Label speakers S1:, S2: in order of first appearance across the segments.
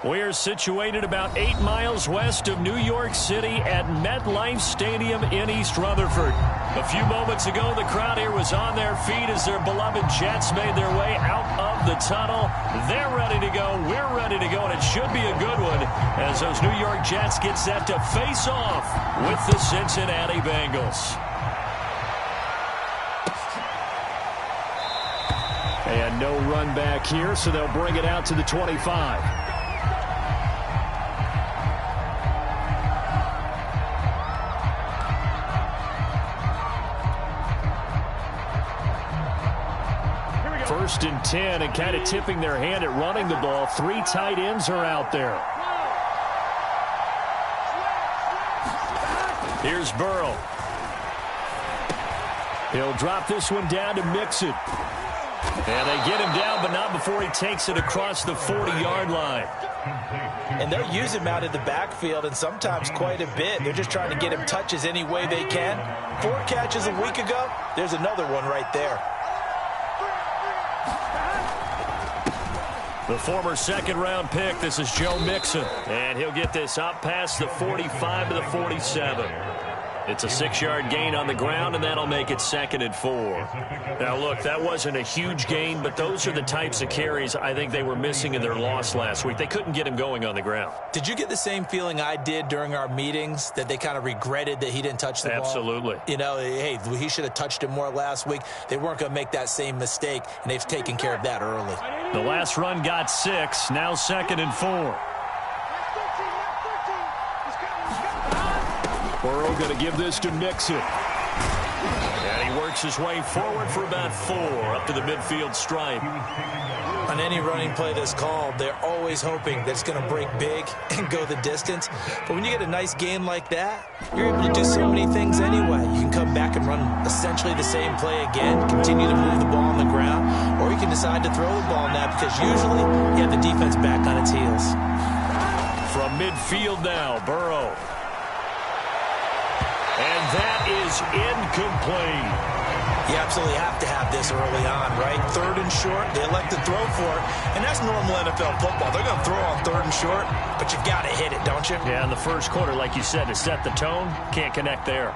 S1: We're situated about 8 miles west of New York City at MetLife Stadium in East Rutherford. A few moments ago, the crowd here was on their feet as their beloved Jets made their way out of the tunnel. They're ready to go. We're ready to go, and it should be a good one as those New York Jets get set to face off with the Cincinnati Bengals. And no run back here, so they'll bring it out to the 25. First and 10, and kind of tipping their hand at running the ball. 3 tight ends are out there. Here's Burrow. He'll drop this one down to Mixon. And they get him down, but not before he takes it across the 40-yard line.
S2: And they'll use him out of the backfield, and sometimes quite a bit. They're just trying to get him touches any way they can. 4 catches a week ago. There's another one right there.
S1: The former second-round pick, this is Joe Mixon. And he'll get this up past the 45 to the 47. It's a 6-yard gain on the ground, and that'll make it 2nd and 4. Now, look, that wasn't a huge gain, but those are the types of carries I think they were missing in their loss last week. They couldn't get him going on the ground.
S2: Did you get the same feeling I did during our meetings, that they kind of regretted that he didn't touch the ball?
S1: Absolutely.
S2: You know, hey, he should have touched it more last week. They weren't going to make that same mistake, and they've taken care of that early.
S1: The last run got 6, now 2nd and 4. Burrow going to give this to Mixon. And he works his way forward for about 4 up to the midfield stripe.
S2: On any running play that's called, they're always hoping that it's going to break big and go the distance. But when you get a nice game like that, you're able to do so many things anyway. You can come back and run essentially the same play again, continue to move the ball on the ground, or you can decide to throw the ball now because usually you have the defense back on its heels.
S1: From midfield now, Burrow. And that is incomplete.
S2: You absolutely have to have this early on, right? 3rd and short, they elect to throw for it, and that's normal NFL football. They're going to throw on 3rd and short, but you've got to hit it, don't you?
S1: Yeah, in the first quarter, like you said, to set the tone, can't connect there.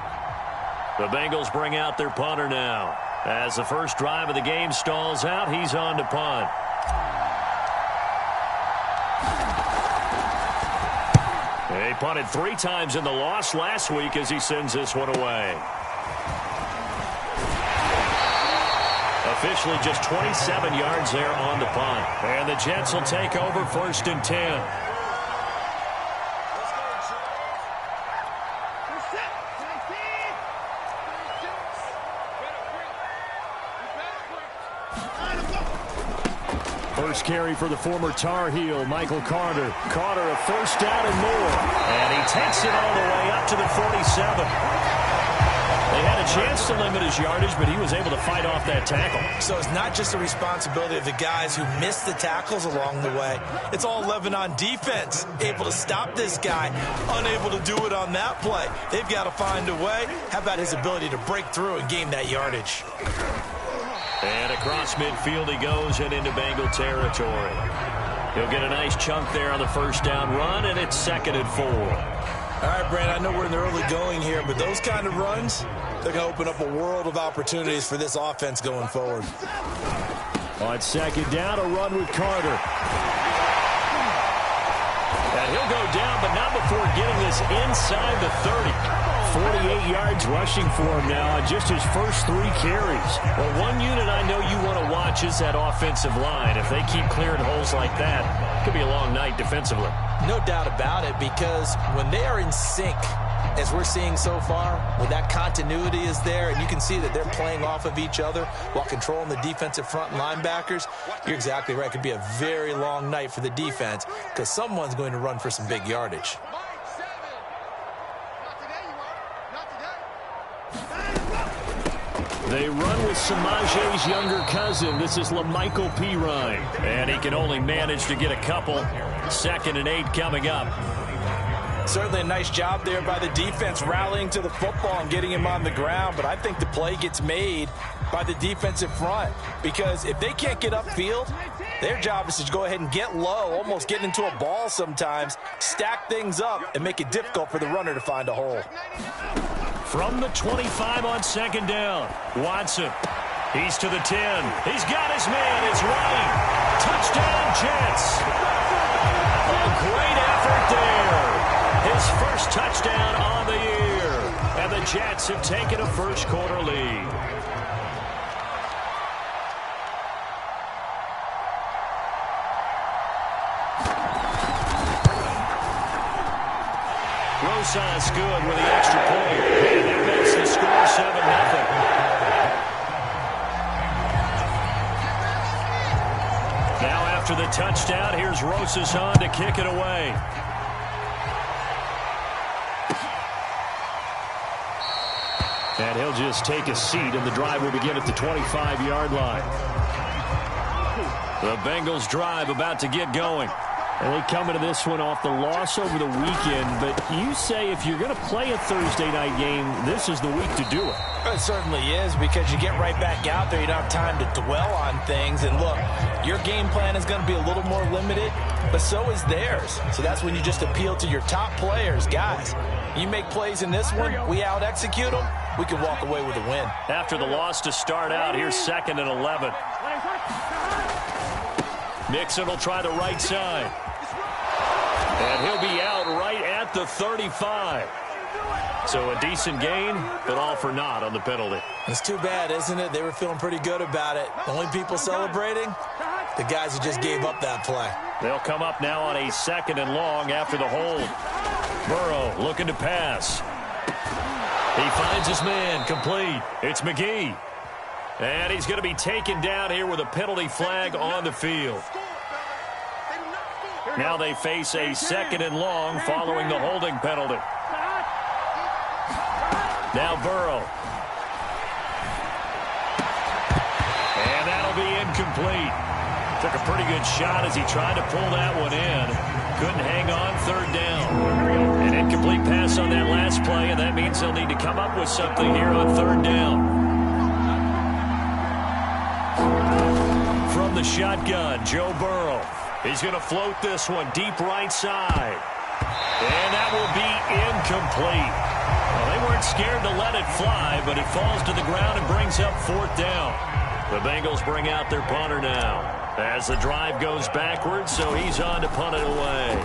S1: The Bengals bring out their punter now. As the first drive of the game stalls out, he's on to punt. He punted 3 times in the loss last week as he sends this one away. Officially just 27 yards there on the punt. And the Jets will take over 1st and 10. First carry for the former Tar Heel, Michael Carter. Carter, a 1st down and more. And he takes it all the way up to the 47. They had a chance to limit his yardage, but he was able to fight off that tackle.
S2: So it's not just the responsibility of the guys who missed the tackles along the way. It's all 11 on defense, able to stop this guy, unable to do it on that play. They've got to find a way. How about his ability to break through and gain that yardage?
S1: And across midfield he goes and into Bengal territory. He'll get a nice chunk there on the 1st down run, and it's 2nd and 4.
S2: All right, Brandon, I know we're in the early going here, but those kind of runs, they're going to open up a world of opportunities for this offense going forward.
S1: On 2nd down, a run with Carter. And he'll go down, but not before getting this inside the 30. 48 yards rushing for him now on just his first 3 carries. Well, one unit I know you want to watch is that offensive line. If they keep clearing holes like that, it could be a long night defensively.
S2: No doubt about it, because when they are in sync, as we're seeing so far, when that continuity is there and you can see that they're playing off of each other while controlling the defensive front linebackers, you're exactly right. It could be a very long night for the defense because someone's going to run for some big yardage.
S1: They run with Samaje's younger cousin. This is LaMichael Pirine. And he can only manage to get a couple. 2nd and 8 coming up.
S2: Certainly a nice job there by the defense rallying to the football and getting him on the ground. But I think the play gets made by the defensive front, because if they can't get upfield, their job is to go ahead and get low, almost get into a ball sometimes, stack things up, and make it difficult for the runner to find a hole.
S1: From the 25 on second down, Watson. He's to the 10. He's got his man. It's White. Touchdown, Jets. A great effort there. His first touchdown on the year. And the Jets have taken a first-quarter lead. Rosas good with the extra point. And that makes the score 7-0. Now after the touchdown, here's Rosas on to kick it away. And he'll just take a seat, and the drive will begin at the 25-yard line. The Bengals drive about to get going. And they come into this one off the loss over the weekend, but you say if you're going to play a Thursday night game, this is the week to do it.
S2: It certainly is, because you get right back out there. You don't have time to dwell on things. And look, your game plan is going to be a little more limited, but so is theirs. So that's when you just appeal to your top players. Guys, you make plays in this one, we out-execute them, we can walk away with a win.
S1: After the loss to start out, here's 2nd and 11. Nixon will try the right side. And he'll be out right at the 35. So a decent gain, but all for naught on the penalty.
S2: It's too bad, isn't it? They were feeling pretty good about it. The only people celebrating, the guys who just gave up that play.
S1: They'll come up now on a 2nd and long after the hold. Burrow looking to pass. He finds his man, complete. It's McGee. And he's going to be taken down here with a penalty flag on the field. Now they face a 2nd and long following the holding penalty. Now Burrow. And that'll be incomplete. Took a pretty good shot as he tried to pull that one in. Couldn't hang on, 3rd down. An incomplete pass on that last play, and that means they'll need to come up with something here on 3rd down. From the shotgun, Joe Burrow. He's going to float this one deep right side. And that will be incomplete. Well, they weren't scared to let it fly, but it falls to the ground and brings up 4th down. The Bengals bring out their punter now as the drive goes backwards, so he's on to punt it away.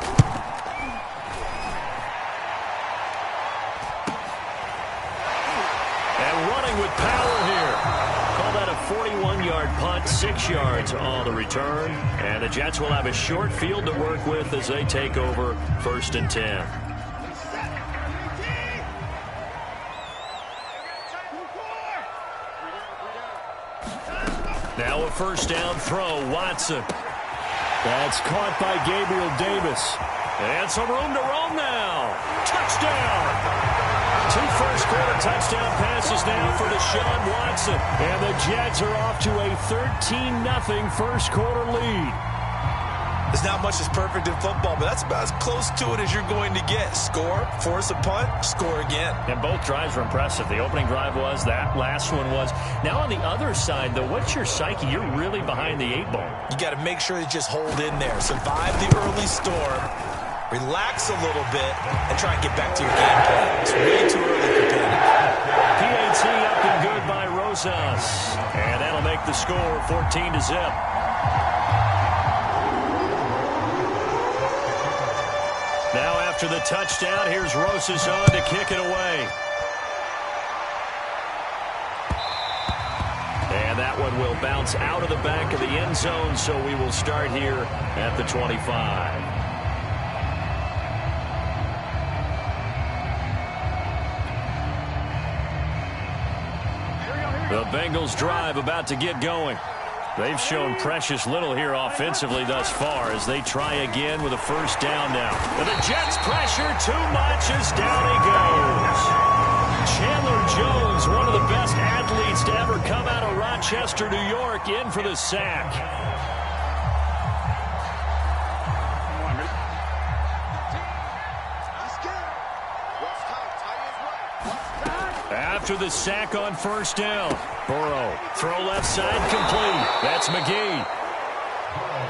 S1: And running with power here. Call that a 41-yard punt, 6 yards on the return. And the Jets will have a short field to work with as they take over 1st and 10. Now a 1st down throw, Watson. That's caught by Gabriel Davis. And some room to roam now. Touchdown! 2 first-quarter touchdown passes now for Deshaun Watson. And the Jets are off to a 13-0 first-quarter lead.
S2: There's not much that's perfect in football, but that's about as close to it as you're going to get. Score, force a punt, score again.
S1: And both drives were impressive. The opening drive was, that last one was. Now on the other side, though, what's your psyche? You're really behind the 8 ball.
S2: You got to make sure you just hold in there. Survive the early storm, relax a little bit, and try and get back to your game plan. It's way too early for panic.
S1: PAT up and good by Rosas. And that'll make the score 14-0. Now after the touchdown, here's Rosas on to kick it away. And that one will bounce out of the back of the end zone, so we will start here at the 25. The Bengals drive about to get going. They've shown precious little here offensively thus far as they try again with a 1st down now. And the Jets pressure too much as down he goes. Chandler Jones, one of the best athletes to ever come out of Rochester, New York, in for the sack. after the sack on first down. Burrow, throw left side, complete. That's McGee.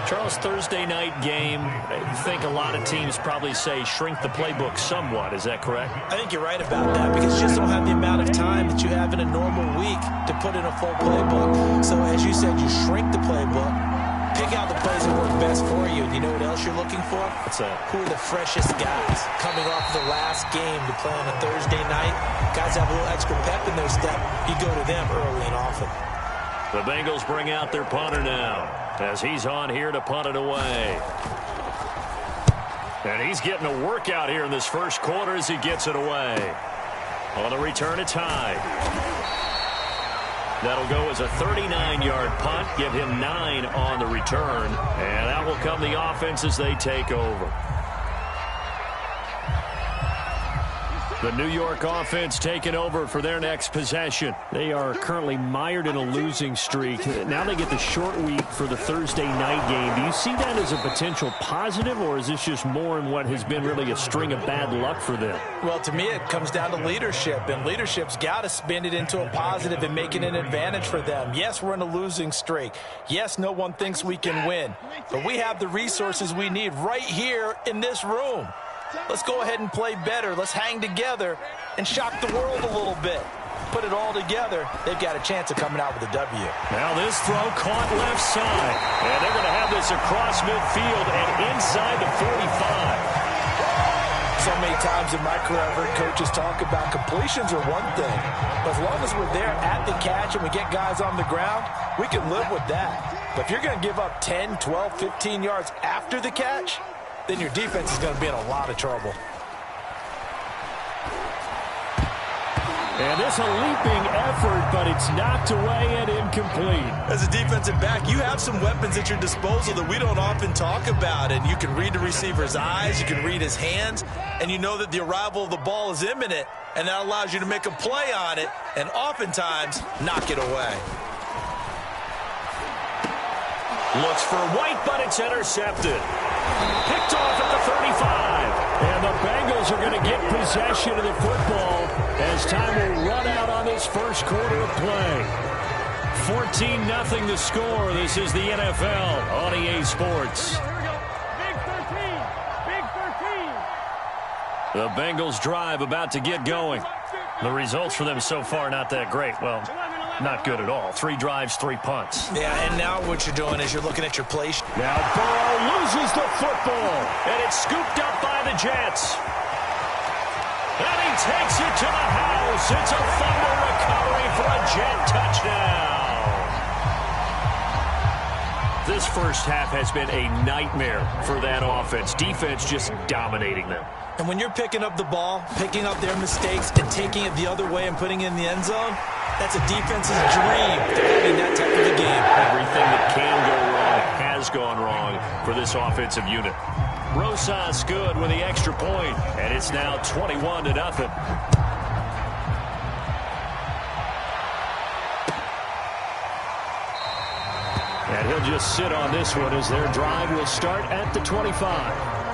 S1: Charles, Thursday night game, I think a lot of teams probably say shrink the playbook somewhat. Is that correct?
S2: I think you're right about that because you just don't have the amount of time that you have in a normal week to put in a full playbook. So as you said, you shrink the playbook, pick out the plays that work best for you. And you know what else you're looking for?
S1: What's that?
S2: Who are the freshest guys coming off the last game to play on a Thursday night? Guys have a little extra pep in their step. You go to them early and often.
S1: The Bengals bring out their punter now as he's on here to punt it away. And he's getting a workout here in this first quarter as he gets it away. On the return, it's high. That'll go as a 39-yard punt, give him 9 on the return, and that will come the offense as they take over. The New York offense taking over for their next possession. They are currently mired in a losing streak. Now they get the short week for the Thursday night game. Do you see that as a potential positive, or is this just more in what has been really a string of bad luck for them?
S2: Well, to me, it comes down to leadership, and leadership's got to spin it into a positive and make it an advantage for them. Yes, we're in a losing streak. Yes, no one thinks we can win, but we have the resources we need right here in this room. Let's go ahead and play better. Let's hang together and shock the world a little bit. Put it all together. They've got a chance of coming out with a W.
S1: Now this throw caught left side. And they're going to have this across midfield and inside the 45.
S2: So many times in my career, I've heard coaches talk about completions are one thing. But as long as we're there at the catch and we get guys on the ground, we can live with that. But if you're going to give up 10, 12, 15 yards after the catch, then your defense is going to be in a lot of trouble.
S1: And this a leaping effort, but it's knocked away and incomplete.
S2: As a defensive back, you have some weapons at your disposal that we don't often talk about. And you can read the receiver's eyes, you can read his hands, and you know that the arrival of the ball is imminent, and that allows you to make a play on it and oftentimes knock it away.
S1: Looks for White, but it's intercepted. Picked off at the 35. And the Bengals are going to get possession of the football as time will run out on this first quarter of play. 14-0 the score. This is the NFL on EA Sports. The Bengals drive about to get going. The results for them so far not that great. Well, not good at all. 3 drives, 3 punts.
S2: Yeah, and now what you're doing is you're looking at your play.
S1: Now Burrow loses the football, and it's scooped up by the Jets. And he takes it to the house. It's a fumble recovery for a Jet touchdown. This first half has been a nightmare for that offense. Defense just dominating them.
S2: And when you're picking up the ball, picking up their mistakes, and taking it the other way and putting it in the end zone, that's a defense's dream to having that type of a game.
S1: Everything that can go wrong has gone wrong for this offensive unit. Rosas good with the extra point, and it's now 21-0. And he'll just sit on this one as their drive will start at the 25.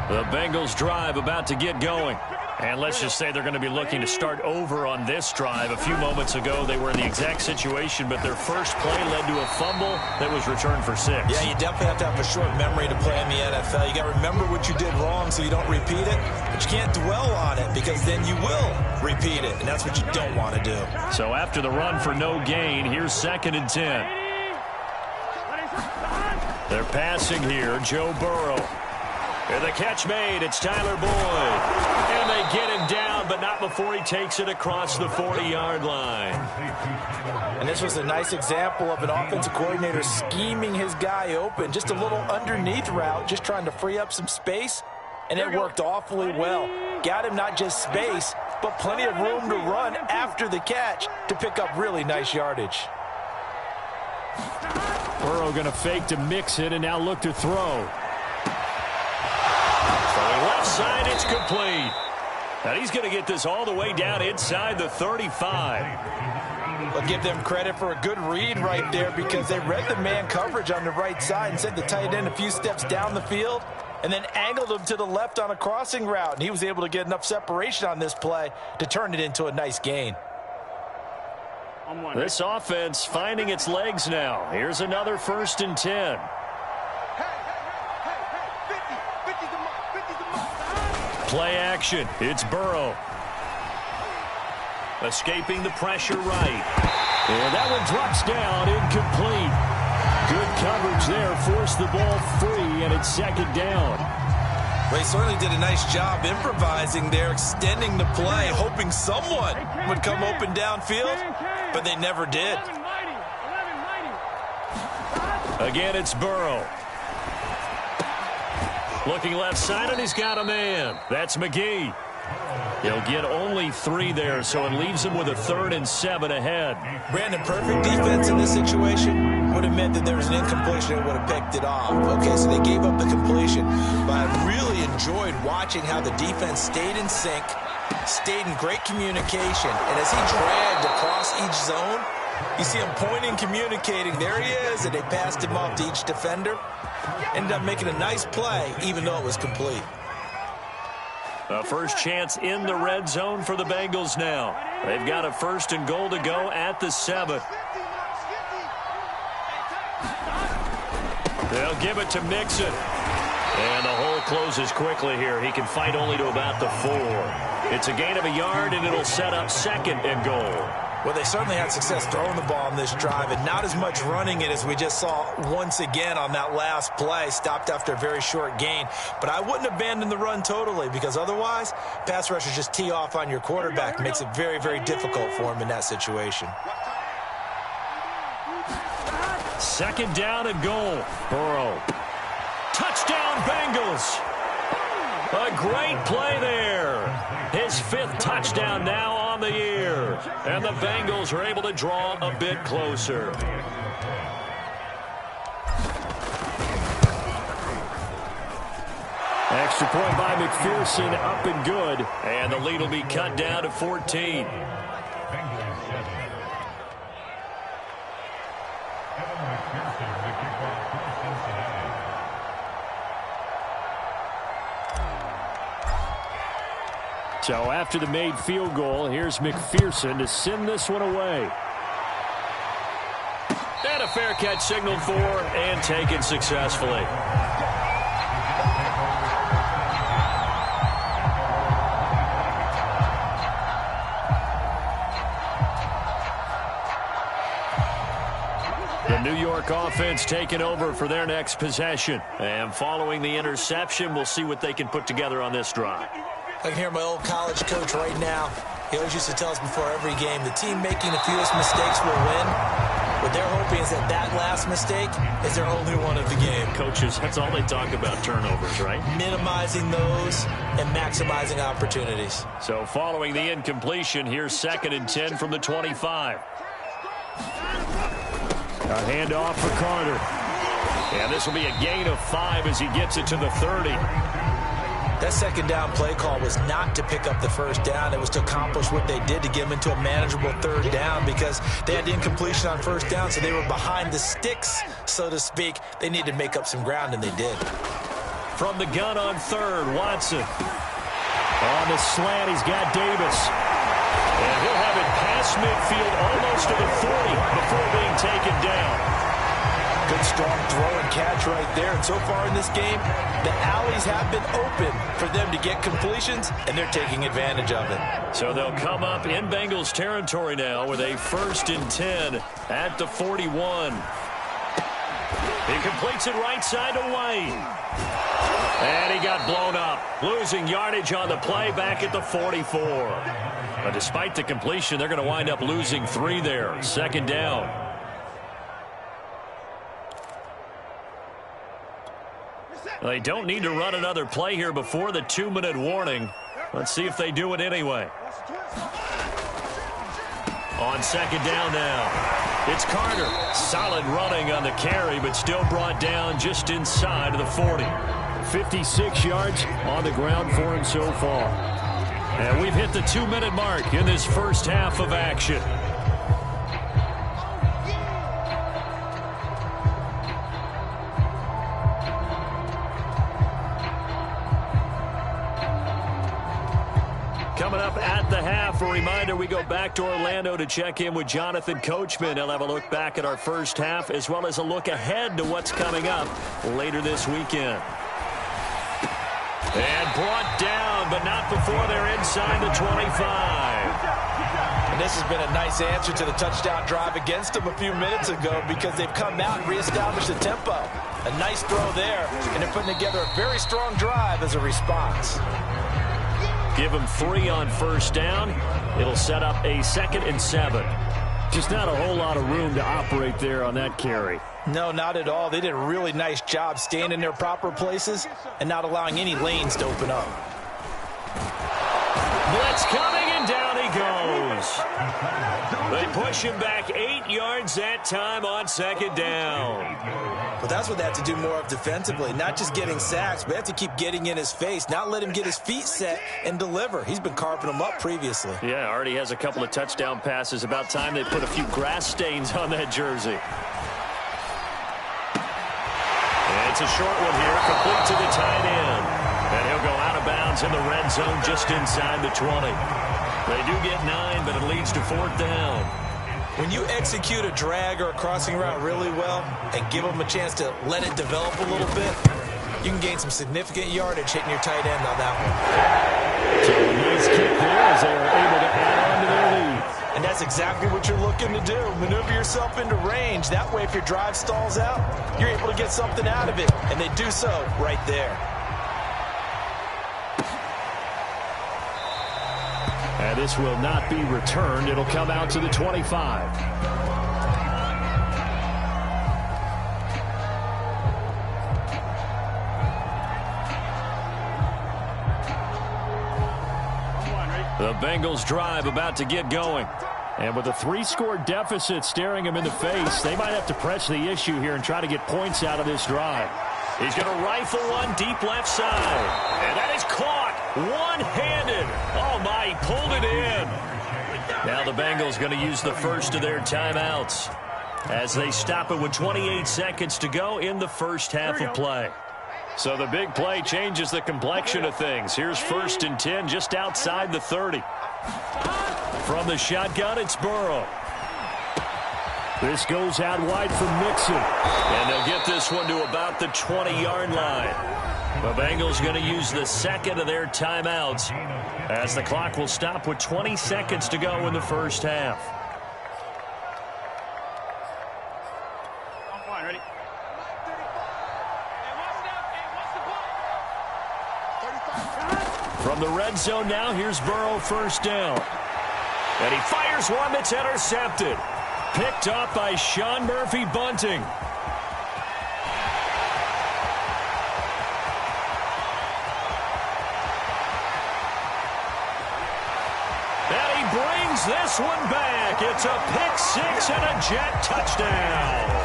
S1: The Bengals drive about to get going. And let's just say they're going to be looking to start over on this drive. A few moments ago, they were in the exact situation, but their first play led to a fumble that was returned for 6.
S2: Yeah, you definitely have to have a short memory to play in the NFL. You got to remember what you did wrong so you don't repeat it, but you can't dwell on it because then you will repeat it, and that's what you don't want to do.
S1: So after the run for no gain, here's 2nd and 10. They're passing here, Joe Burrow. And the catch made, it's Tyler Boyd. And they get him down, but not before he takes it across the 40-yard line.
S2: And this was a nice example of an offensive coordinator scheming his guy open. Just a little underneath route, just trying to free up some space. And it worked awfully well. Got him not just space, but plenty of room to run after the catch to pick up really nice yardage.
S1: Burrow going to fake to mix it and now look to throw. Left side, it's complete. And he's going to get this all the way down inside the 35.
S2: I'll give them credit for a good read right there because they read the man coverage on the right side and sent the tight end a few steps down the field and then angled him to the left on a crossing route. And he was able to get enough separation on this play to turn it into a nice gain.
S1: This offense finding its legs now. Here's another 1st and 10. Play action. It's Burrow. Escaping the pressure right. And that one drops down, incomplete. Good coverage there. Forced the ball free, and it's 2nd down.
S2: They certainly did a nice job improvising there, extending the play, hoping someone would come open downfield, but they never did.
S1: Again, it's Burrow. Looking left side, and he's got a man. That's McGee. He'll get only 3 there, so it leaves him with a 3rd and 7 ahead.
S2: Brandon, perfect defense in this situation would have meant that there was an incompletion and would have picked it off. Okay, so they gave up the completion, but I really enjoyed watching how the defense stayed in sync, stayed in great communication, and as he dragged across each zone, you see him pointing, communicating. There he is, and they passed him off to each defender. Ended up making a nice play, even though it was complete.
S1: A first chance in the red zone for the Bengals now. They've got a 1st and goal to go at the 7. They'll give it to Mixon. And the hole closes quickly here. He can fight only to about the 4. It's a gain of a yard, and it'll set up 2nd and goal.
S2: Well, they certainly had success throwing the ball on this drive, and not as much running it as we just saw once again on that last play. Stopped after a very short gain. But I wouldn't abandon the run totally, because otherwise, pass rushers just tee off on your quarterback. Makes it very, very difficult for him in that situation.
S1: 2nd down and goal. Burrow. Touchdown, Bengals. A great play there. His 5th touchdown now on the year. And the Bengals are able to draw a bit closer. Extra point by McPherson, up and good. And the lead will be cut down to 14. So after the made field goal, here's McPherson to send this one away. And a fair catch signaled for and taken successfully. The New York offense taking over for their next possession. And following the interception, we'll see what they can put together on this drive.
S2: I can hear my old college coach right now. He always used to tell us before every game, the team making the fewest mistakes will win. What they're hoping is that that last mistake is their only one of the game.
S1: Coaches, that's all they talk about, turnovers, right?
S2: Minimizing those and maximizing opportunities.
S1: So following the incompletion, here's 2nd and 10 from the 25. A handoff for Carter. And this will be a gain of 5 as he gets it to the 30.
S2: That 2nd down play call was not to pick up the 1st down. It was to accomplish what they did to get them into a manageable 3rd down because they had the incompletion on 1st down, so they were behind the sticks, so to speak. They needed to make up some ground, and they did.
S1: From the gun on 3rd, Watson. On the slant, he's got Davis. And he'll have it past midfield almost to the 40 before being taken down.
S2: Good strong throw and catch right there. And so far in this game, the alleys have been open for them to get completions, and they're taking advantage of it.
S1: So they'll come up in Bengals territory now with a 1st and 10 at the 41. He completes it right side to Wayne. And he got blown up, losing yardage on the play back at the 44. But despite the completion, they're going to wind up losing 3 there. 2nd down. They don't need to run another play here before the 2-minute warning. Let's see if they do it anyway. On 2nd down now, it's Carter. Solid running on the carry, but still brought down just inside of the 40. 56 yards on the ground for him so far. And we've hit the 2-minute mark in this first half of action. coming up at the half. A reminder, we go back to Orlando to check in with Jonathan Coachman. He'll have a look back at our first half as well as a look ahead to what's coming up later this weekend. And brought down, but not before they're inside the 25.
S2: And this has been a nice answer to the touchdown drive against them a few minutes ago because they've come out and reestablished the tempo. A nice throw there, and they're putting together a very strong drive as a response.
S1: Give them 3 on first down. It'll set up a 2nd and 7. Just not a whole lot of room to operate there on that carry.
S2: No, not at all. They did a really nice job staying in their proper places and not allowing any lanes to open up.
S1: Blitz coming, and down he goes. They push him back 8 yards that time on 2nd down.
S2: But that's what they have to do more of defensively, not just getting sacks, but they have to keep getting in his face, not let him get his feet set and deliver. He's been carving them up previously.
S1: Yeah, already has a couple of touchdown passes. About time they put a few grass stains on that jersey. And it's a short one here, complete to the tight end. And he'll go out of bounds in the red zone just inside the 20. They do get 9, but it leads to 4th down.
S2: When you execute a drag or a crossing route really well and give them a chance to let it develop a little bit, you can gain some significant yardage hitting your tight end on that one.
S1: So a nice kick there as they are able to add on to their lead.
S2: And that's exactly what you're looking to do. Maneuver yourself into range. That way, if your drive stalls out, you're able to get something out of it. And they do so right there.
S1: And this will not be returned. It'll come out to the 25. The Bengals drive about to get going. And with a 3-score deficit staring them in the face, they might have to press the issue here and try to get points out of this drive. He's going to rifle one deep left side. And that is caught one-handed. Oh, my, he pulled it in. Now the Bengals going to use the first of their timeouts as they stop it with 28 seconds to go in the first half of play. So the big play changes the complexion of things. Here's 1st and 10 just outside the 30. From the shotgun, it's Burrow. This goes out wide for Mixon. And they'll get this one to about the 20-yard line. The Bengals going to use the 2nd of their timeouts as the clock will stop with 20 seconds to go in the first half. From the red zone now, here's Burrow, first down. And he fires one that's intercepted. Picked off by Sean Murphy-Bunting. And he brings this one back. It's a pick-6 and a Jet touchdown.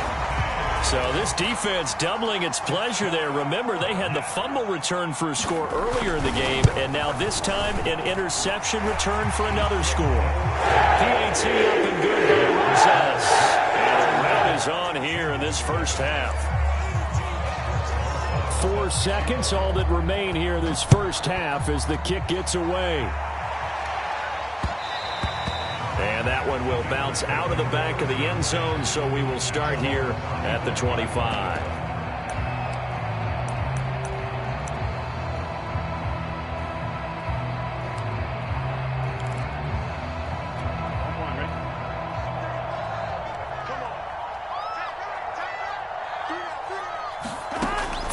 S1: So this defense doubling its pleasure there. Remember, they had the fumble return for a score earlier in the game, and now this time an interception return for another score. PAT up and good by Rosas. And the round is on here in this first half. 4 seconds, all that remain here this first half as the kick gets away. And that one will bounce out of the back of the end zone, so we will start here at the 25.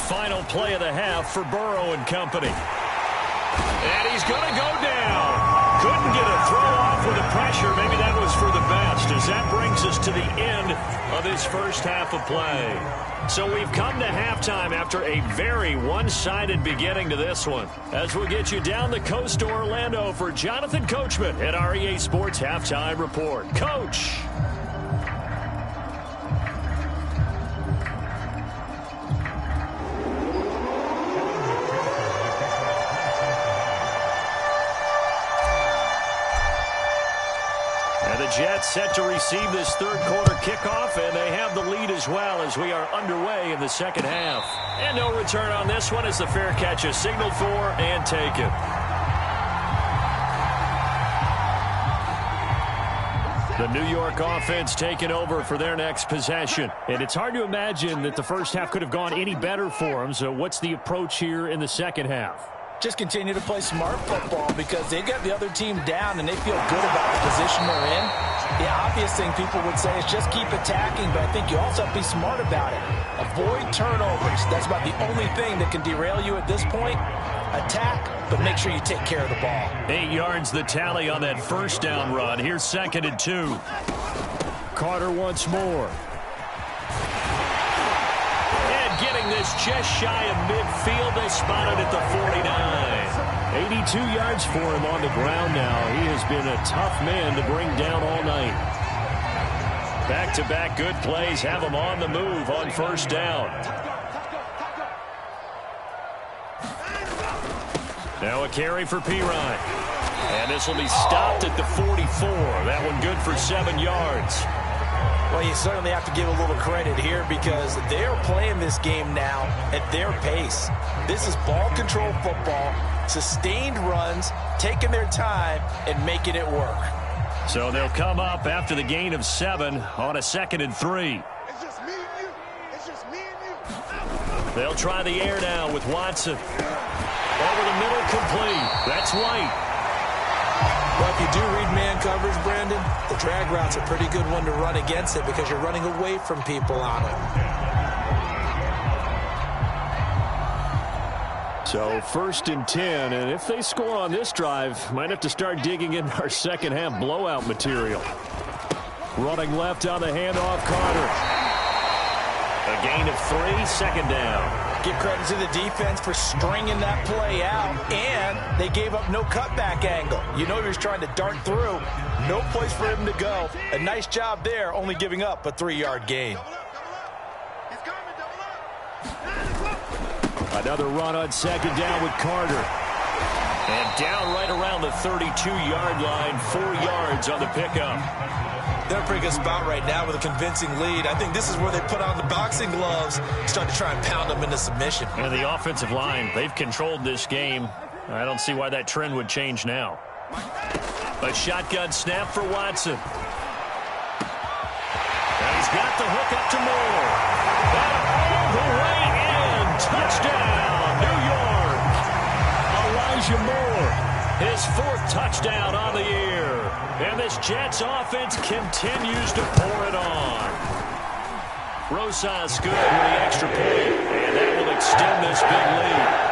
S1: Final play of the half for Burrow and company. And he's going to go down. Couldn't get a throw off with the pressure. Maybe that was for the best, as that brings us to the end of this first half of play. So we've come to halftime after a very one-sided beginning to this one. As we'll get you down the coast to Orlando for Jonathan Coachman at our EA Sports Halftime Report. Coach. Jets set to receive this third quarter kickoff, and they have the lead as well as we are underway in the second half. And no return on this one as the fair catch is signaled for and taken. The New York offense taking over for their next possession. And it's hard to imagine that the first half could have gone any better for them. So what's the approach here in the second half?
S2: Just continue to play smart football because they got the other team down and they feel good about the position they're in. The obvious thing people would say is just keep attacking, but I think you also have to be smart about it. Avoid turnovers. That's about the only thing that can derail you at this point. Attack, but make sure you take care of the ball.
S1: 8 yards the tally on that first down run. Here's 2nd and 2. Carter once more. And getting this just shy of midfield. They spotted at the 49. 82 yards for him on the ground now. He has been a tough man to bring down all night. Back-to-back good plays have him on the move on first down. Now a carry for Pirine. And this will be stopped at the 44. That one good for 7 yards.
S2: Well, you certainly have to give a little credit here because they're playing this game now at their pace. This is ball control football, sustained runs, taking their time, and making it work.
S1: So they'll come up after the gain of 7 on a 2nd and 3.
S3: It's just me and you. It's just me and you.
S1: They'll try the air now with Watson. Over the middle, complete. That's White.
S2: Well, if you do read man coverage, Brandon, the drag route's a pretty good one to run against it because you're running away from people on it.
S1: So 1st and 10, and if they score on this drive, might have to start digging in our second half blowout material. Running left on the handoff, Carter. A gain of 3, 2nd down.
S2: Give credit to the defense for stringing that play out, and they gave up no cutback angle. You know he was trying to dart through. No place for him to go. A nice job there, only giving up a 3-yard gain.
S1: Another run on 2nd down with Carter. And down right around the 32-yard line, 4 yards on the pickup.
S2: They're in a pretty good spot right now with a convincing lead. I think this is where they put on the boxing gloves, start to try and pound them into submission.
S1: And the offensive line, they've controlled this game. I don't see why that trend would change now. A shotgun snap for Watson. And he's got the hook up to Moore. And all the way in. Touchdown, New York. Elijah Moore, his 4th touchdown on the year. And this Jets offense continues to pour it on. Rosas good with the extra point, and that will extend this big lead.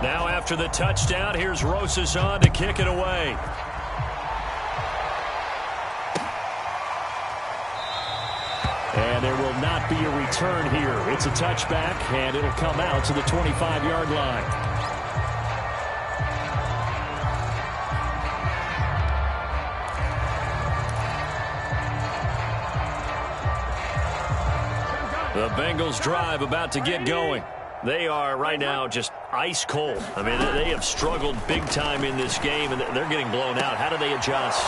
S1: Now after the touchdown, here's Rosas on to kick it away. And there will not be a return here. It's a touchback, and it'll come out to the 25-yard line. The Bengals drive about to get going. They are right now just ice cold. I mean, they have struggled big time in this game, and they're getting blown out. How do they adjust?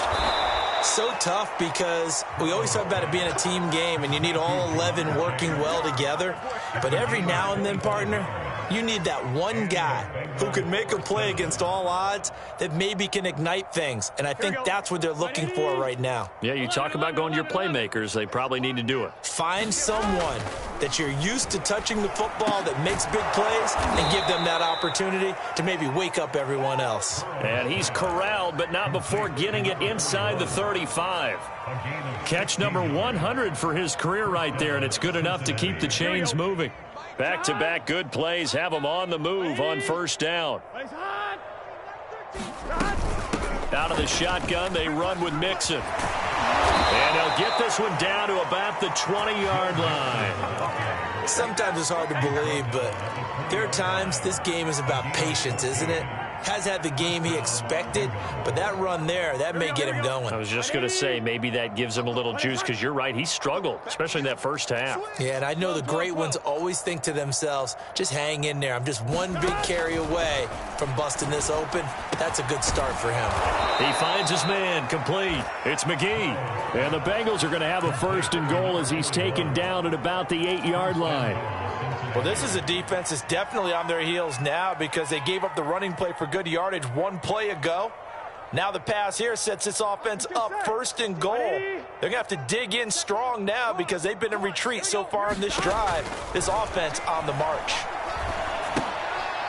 S2: So tough because we always talk about it being a team game and you need all 11 working well together. But every now and then, partner, you need that one guy who can make a play against all odds that maybe can ignite things. And I think that's what they're looking for right now.
S1: Yeah, you talk about going to your playmakers. They probably need to do it.
S2: Find someone that you're used to touching the football that makes big plays and give them that opportunity to maybe wake up everyone else.
S1: And he's corralled, but not before getting it inside the 35. Catch number 100 for his career right there, and it's good enough to keep the chains moving. Back-to-back good plays have him on the move on first down. Out of the shotgun, they run with Mixon. And they'll get this one down to about the 20-yard line.
S2: Sometimes it's hard to believe, but there are times this game is about patience, isn't it? has had the game he expected, but that run there, that may get him going.
S1: I was just going to say, maybe that gives him a little juice, because you're right, he struggled, especially in that first half.
S2: Yeah, and I know the great ones always think to themselves, just hang in there. I'm just one big carry away from busting this open. That's a good start for him.
S1: He finds his man, complete. It's McGee. And the Bengals are going to have a 1st and goal as he's taken down at about the 8-yard line.
S2: Well, this is a defense that's definitely on their heels now because they gave up the running play for good yardage one play ago. Now the pass here sets this offense up 1st and goal. They're going to have to dig in strong now because they've been in retreat so far in this drive. This offense on the march.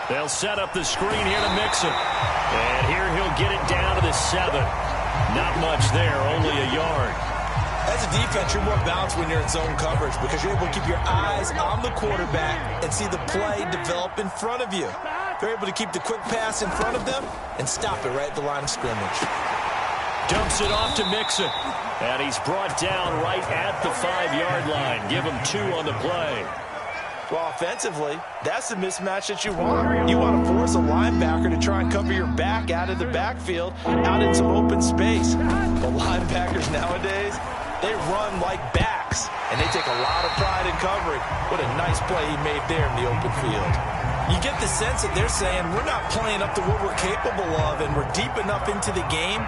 S1: They'll set up the screen here to Mixon. And here he'll get it down to the 7. Not much there, only a yard.
S2: As a defense, you're more balanced when you're in zone coverage because you're able to keep your eyes on the quarterback and see the play develop in front of you. They're able to keep the quick pass in front of them and stop it right at the line of scrimmage.
S1: Dumps it off to Mixon. And he's brought down right at the 5-yard line. Give him 2 on the play.
S2: Well, offensively, that's the mismatch that you want. You want to force a linebacker to try and cover your back out of the backfield, out in some open space. The linebackers nowadays, they run like backs, and they take a lot of pride in covering. What a nice play he made there in the open field. You get the sense that they're saying, we're not playing up to what we're capable of, and we're deep enough into the game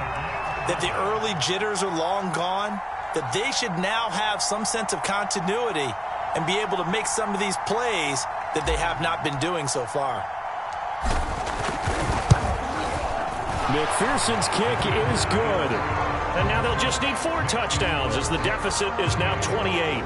S2: that the early jitters are long gone, that they should now have some sense of continuity and be able to make some of these plays that they have not been doing so far.
S1: McPherson's kick is good. And now they'll just need 4 touchdowns as the deficit is now 28.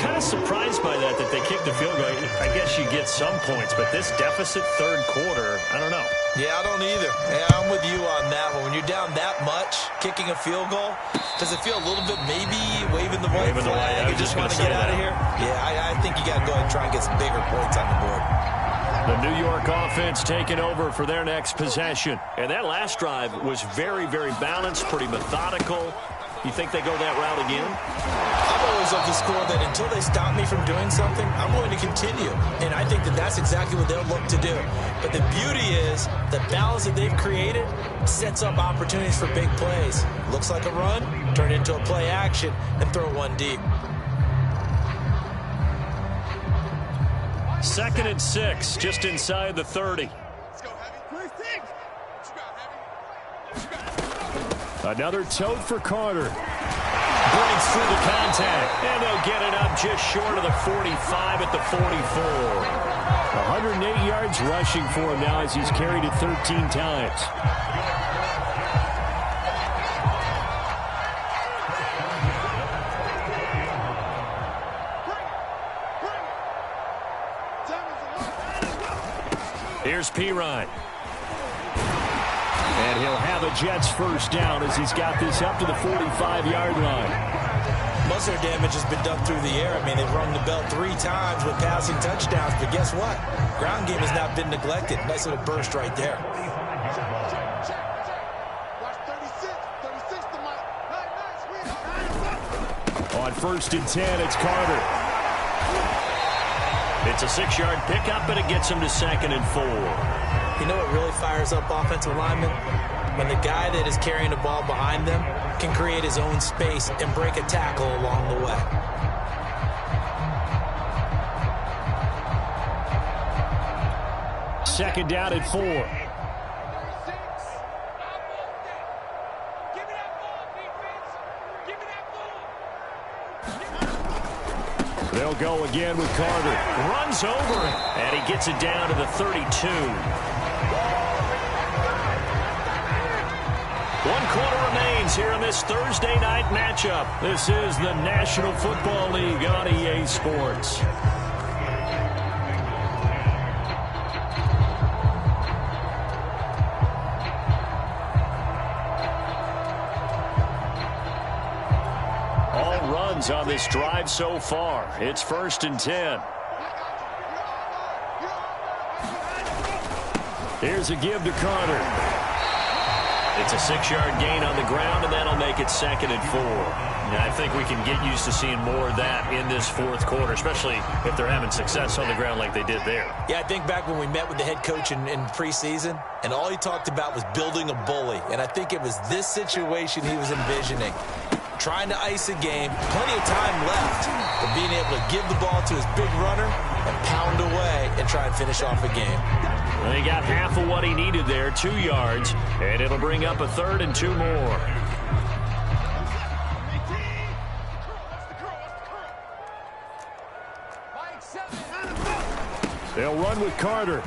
S1: Kind of surprised by that they kicked the field goal. I guess you get some points, but this deficit 3rd quarter, I don't know.
S2: Yeah, I don't either. Yeah, I'm with you on that one. When you're down that much, kicking a field goal, does it feel a little bit maybe waving the white flag? You just want to get out of here? Yeah, I think you got to go ahead and try and get some bigger points on the board.
S1: The New York offense taking over for their next possession. And that last drive was very, very balanced, pretty methodical. You think they go that route again?
S2: I'm always of the score that until they stop me from doing something, I'm going to continue. And I think that that's exactly what they'll look to do. But the beauty is the balance that they've created sets up opportunities for big plays. Looks like a run, turn it into a play action, and throw one deep.
S1: 2nd and 6, just inside the 30. Another tote for Carter. Breaks through the contact, and they'll get it up just short of the 45 at the 44. 108 yards rushing for him now as he's carried it 13 times. Here's Pirine. And he'll have a Jets 1st down as he's got this up to the 45-yard line.
S2: Most of their damage has been done through the air. I mean, they've rung the bell 3 times with passing touchdowns, but guess what? Ground game has not been neglected. Nice little burst right there.
S1: On 1st and 10, it's Carter. It's a 6-yard pickup, but it gets him to 2nd and 4.
S2: You know what really fires up offensive linemen? When the guy that is carrying the ball behind them can create his own space and break a tackle along the way.
S1: Second down at 4. They'll go again with Carter. Runs over it, and he gets it down to the 32. 1 quarter remains here in this Thursday night matchup. This is the National Football League on EA Sports. All runs on this drive so far. It's 1st and 10. Here's a give to Carter. It's a 6-yard gain on the ground, and that'll make it 2nd and 4. Yeah, I think we can get used to seeing more of that in this fourth quarter, especially if they're having success on the ground like they did there.
S2: Yeah, I think back when we met with the head coach in preseason, and all he talked about was building a bully. And I think it was this situation he was envisioning. Trying to ice a game, plenty of time left, but being able to give the ball to his big runner and pound away and try and finish off a game.
S1: Well, he got half of what he needed there, 2 yards, and it'll bring up a 3rd and 2 more. They'll run with Carter.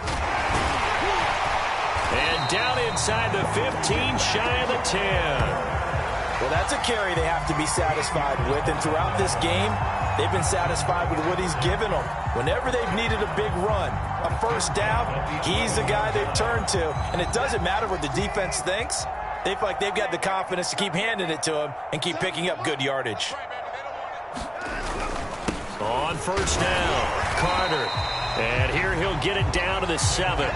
S1: And down inside the 15, shy of the 10.
S2: Well, that's a carry they have to be satisfied with, and throughout this game, they've been satisfied with what he's given them. Whenever they've needed a big run, a first down, he's the guy they've turned to. And it doesn't matter what the defense thinks. They feel like they've got the confidence to keep handing it to him and keep picking up good yardage.
S1: On first down, Carter. And here he'll get it down to the 7.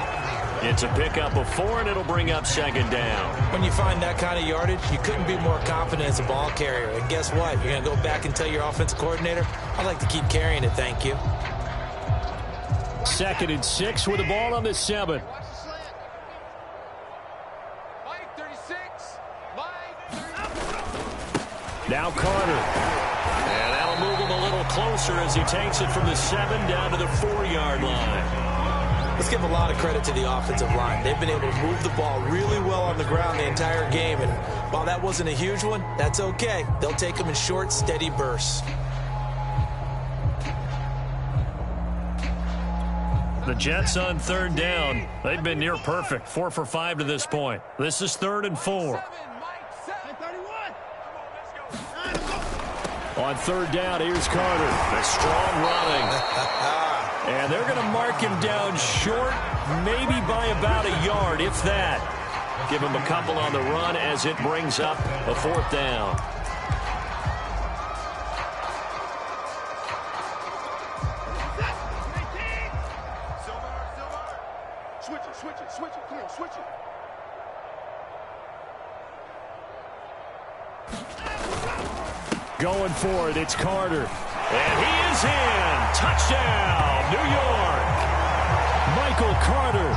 S1: It's a pickup of 4, and it'll bring up 2nd down.
S2: When you find that kind of yardage, you couldn't be more confident as a ball carrier. And guess what? You're going to go back and tell your offensive coordinator, I'd like to keep carrying it, thank you.
S1: 2nd and 6 with the ball on the 7. Now Carter. And that'll move him a little closer as he takes it from the 7 down to the 4-yard line.
S2: Let's give a lot of credit to the offensive line. They've been able to move the ball really well on the ground the entire game. And while that wasn't a huge one, that's okay. They'll take them in short, steady bursts.
S1: The Jets on 3rd down. They've been near perfect. 4 for 5 to this point. This is 3rd and 4. On 3rd down, here's Carter. A strong running. And they're going to mark him down short, maybe by about a yard, if that. Give him a couple on the run as it brings up a 4th down.
S3: Switch it. Come on, switch it.
S1: Going for it, it's Carter. And he is in. Touchdown, New York. Michael Carter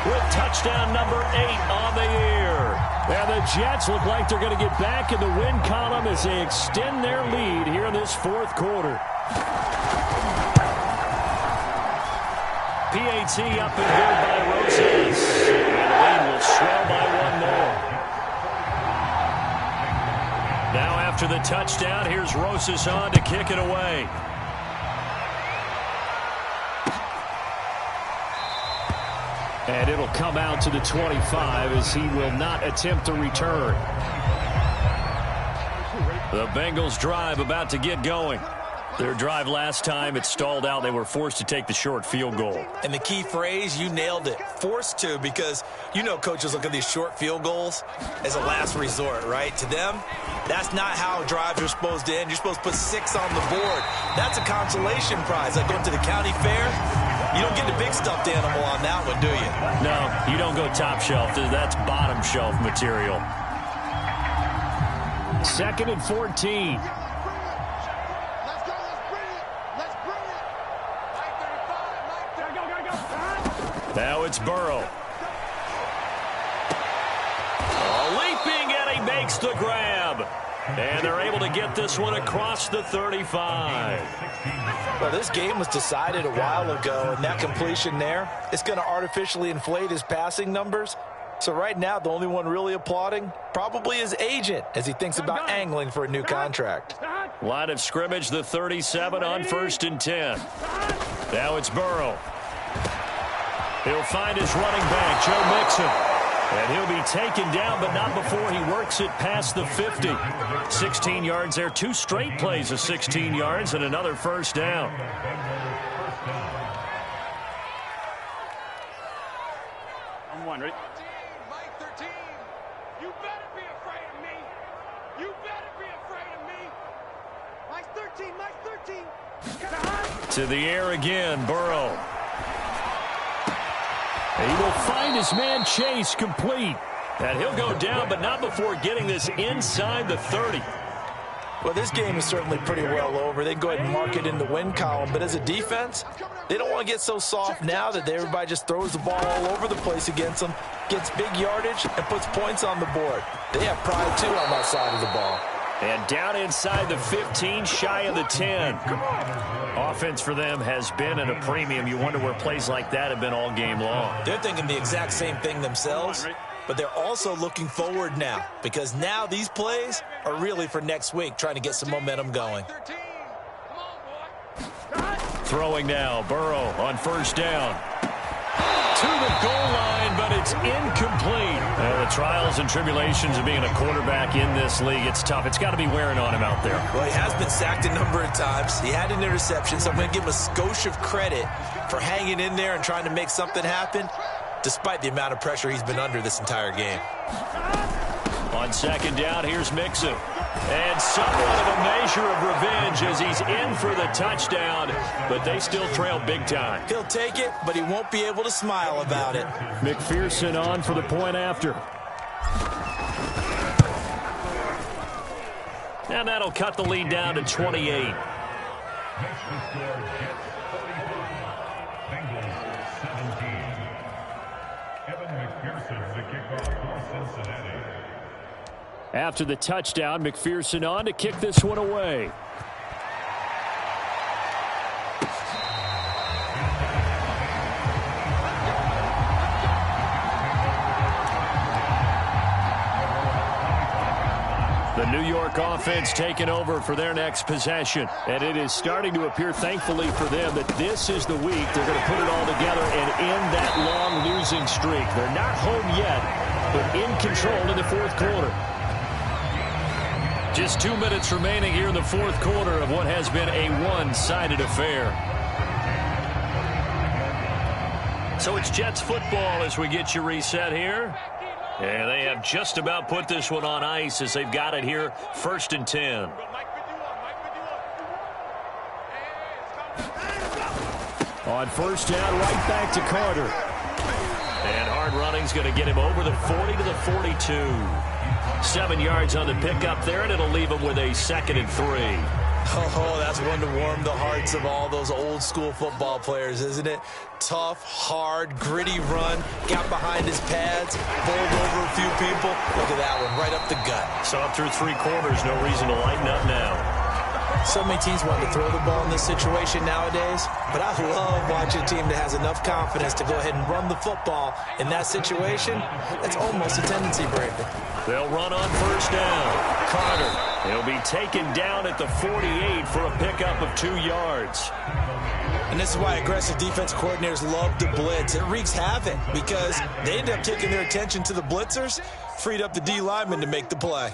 S1: with touchdown number 8 on the year. And the Jets look like they're going to get back in the win column as they extend their lead here in this 4th quarter. PAT up and good by Roses. And the lead will swell by 1 more. Now after the touchdown, here's Roses on to kick it away. And it'll come out to the 25 as he will not attempt to return. The Bengals drive about to get going. Their drive last time, it stalled out. They were forced to take the short field goal.
S2: And the key phrase, you nailed it. Forced to, because you know coaches look at these short field goals as a last resort, right? To them, that's not how drives are supposed to end. You're supposed to put 6 on the board. That's a consolation prize. Like going to the county fair, you don't get the big stuffed animal on that one, do you?
S1: No, you don't go top shelf. That's bottom shelf material. 2nd and 14. Now it's Burrow. Leaping, and he makes the grab. And they're able to get this one across the 35.
S2: Well, this game was decided a while ago, and that completion there, it's going to artificially inflate his passing numbers. So right now, the only one really applauding probably his agent as he thinks about angling for a new contract.
S1: Line of scrimmage, the 37 on 1st and 10. Now it's Burrow. He'll find his running back, Joe Mixon. And he'll be taken down, but not before he works it past the 50. 16 yards there. 2 straight plays of 16 yards and another first down.
S4: I'm one, ready?
S3: Mike 13. You better be afraid of me. You better be afraid of me. Mike 13, Mike 13.
S1: To the air again, Burrow. He will find his man Chase complete. And he'll go down, but not before getting this inside the 30.
S2: Well, this game is certainly pretty well over. They can go ahead and mark it in the win column. But as a defense, they don't want to get so soft now that everybody just throws the ball all over the place against them, gets big yardage, and puts points on the board. They have pride, too, on that side of the ball.
S1: And down inside the 15, shy of the 10. Offense for them has been at a premium. You wonder where plays like that have been all game long.
S2: They're thinking the exact same thing themselves, but they're also looking forward now because now these plays are really for next week, trying to get some momentum going.
S1: Throwing now, Burrow on first down. To the goal line, but it's incomplete. The trials and tribulations of being a quarterback in this league, it's tough. It's got to be wearing on him out there.
S2: Well, he has been sacked a number of times. He had an interception, so I'm going to give him a skosh of credit for hanging in there and trying to make something happen, despite the amount of pressure he's been under this entire game.
S1: On second down, here's Mixon. And somewhat of a measure of revenge as he's in for the touchdown, but they still trail big time.
S2: He'll take it, but he won't be able to smile about it.
S1: McPherson on for the point after. And that'll cut the lead down to 28. After the touchdown, McPherson on to kick this one away. The New York offense taking over for their next possession. And it is starting to appear, thankfully for them, that this is the week they're going to put it all together and end that long losing streak. They're not home yet, but in control in the fourth quarter. Just 2 minutes remaining here in the fourth quarter of what has been a one-sided affair. So it's Jets football as we get you reset here. And they have just about put this one on ice as they've got it here, 1st and 10. On first down, right back to Carter. And hard running's going to get him over the 40 to the 42. 7 yards on the pickup there, and it'll leave him with a 2nd and 3.
S2: Oh, that's one to warm the hearts of all those old-school football players, isn't it? Tough, hard, gritty run, got behind his pads, bowled over a few people. Look at that one, right up the gut.
S1: So up through 3 quarters, no reason to lighten up now.
S2: So many teams want to throw the ball in this situation nowadays, but I love watching a team that has enough confidence to go ahead and run the football in that situation. That's almost a tendency breaker.
S1: They'll run on first down. Carter, he'll be taken down at the 48 for a pickup of 2 yards.
S2: And this is why aggressive defense coordinators love to blitz. It wreaks havoc because they end up taking their attention to the blitzers, freed up the D lineman to make the play.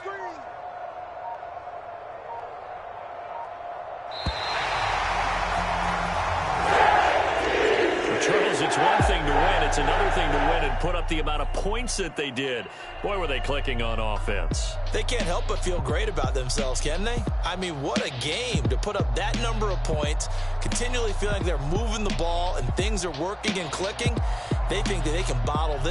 S1: It's one thing to win. It's another thing to win and put up the amount of points that they did. Boy, were they clicking on offense.
S2: They can't help but feel great about themselves, can they? I mean, what a game to put up that number of points, continually feeling like they're moving the ball and things are working and clicking. They think that they can bottle this.